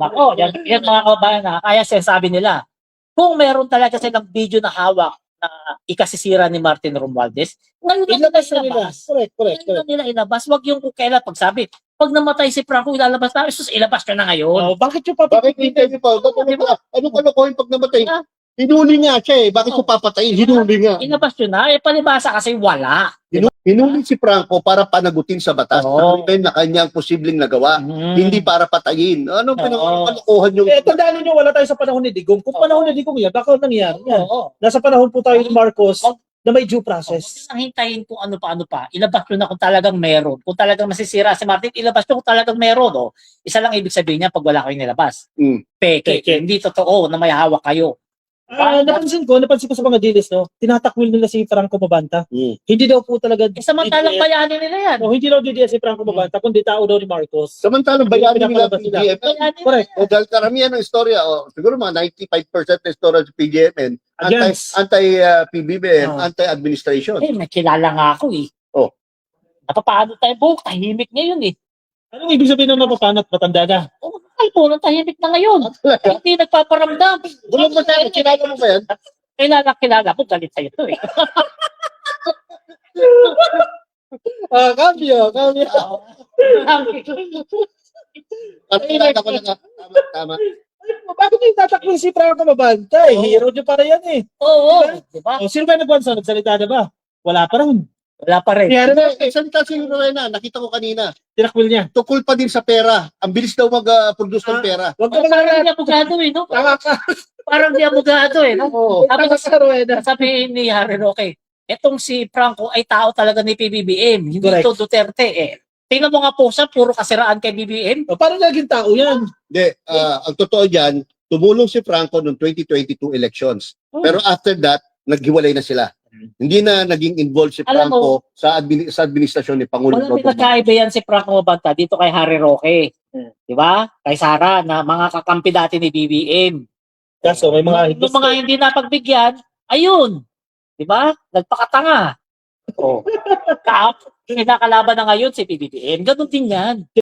Ako, yan mga kababayan na kaya sinasabi nila, kung meron talaga silang video na hawak na ikasisira ni Martin Romualdez, ngayon na nila ilabas. Correct. Ngayon na nila ilabas. Wag yung kung kailan pagsabi. Pag namatay si Franco, ilalabas na, sus, ilabas ka na ngayon. Bakit yung papatayin? Bakit pa? Anong kalokohin pag namatay? Hinuli nga siya eh. Bakit ko papatayin? Hinuli nga. Ilabas yun na. Palibasa kasi wala. Hinuli si Franco para panagutin sa batas. Oo. Na kanyang posibleng nagawa. Hindi para patayin. Anong pinakakalokohan yung... Tandaan niyo, wala tayo sa panahon ni Digong. Kung panahon ni Digong yan, baka nangyari yan. Oo. Nasa panahon po tayo ni Marcos na may due process. Huwag nang hintayin kung ano pa. Ilabas nyo na kung talagang meron. Kung talagang masisira si Martin, ilabas nyo kung talagang meron. Oh. Isa lang ibig sabihin niya pag wala kayong nilabas. Peke. Hindi totoo na may hawak kayo. Napansin ko sa mga deals, no, tinatakwil nila si Franco Mabanta. Hindi daw po talaga Samantalang bayani nila yan. hindi daw DDS si Franco Mabanta, kundi tao daw ni Marcos. Samantalang bayani nila PGMN. Correct. Dahil karamihan ng istorya, siguro mga 95% ng istorya sa PGMN, anti-PBBM, anti-administration. May kilala nga ako eh. Oh. Napapaano tayo buhok, tahimik niya yun eh. Anong ibig sabihin ng napapanat, matanda na? Ay po, tahimik na ngayon. Hindi nagpaparamdam. Bulong mo tayo, kilala mo ba yan? Kilala mo, galit sa'yo to eh. Cambio. Kilala ko na tama. Bakit yung tatakwil si Franco Mabanta? Hero niyo para yan eh. Oo. Diba? Sino ba nagwansa? Nagsalita na ba? Wala pa rin. Wala pa rin. Salita si Rowena, nakita ko kanina. Tinakwil niya. Tukol pa din sa pera. Ang bilis daw mag-produce ng pera. Wag ka Parang di abogado eh, no? Parang di abogado eh, no? Sabihin ni Harry Roque, etong si Franco ay tao talaga ni PBBM, hindi to Duterte eh. Tingnan mo nga po siya, puro kasiraan kay BBM. Paano naging tao yan? Hindi, ang totoo dyan, tumulong si Franco noong 2022 elections. Pero after that, naghiwalay na sila. Hindi na naging involved si Franco sa administrasyon ni Pangulong Walang pinagkaiba yan si Franco Mabanta dito kay Harry Roque. Di ba? Kay Sara na mga kakampi dati ni BBM. Kaso may mga Yung mga hindi napagbigyan, ayun. Di ba? Nagpakatanga. Oh. Kinakalaban na ngayon si PBBM. Ganun din yan.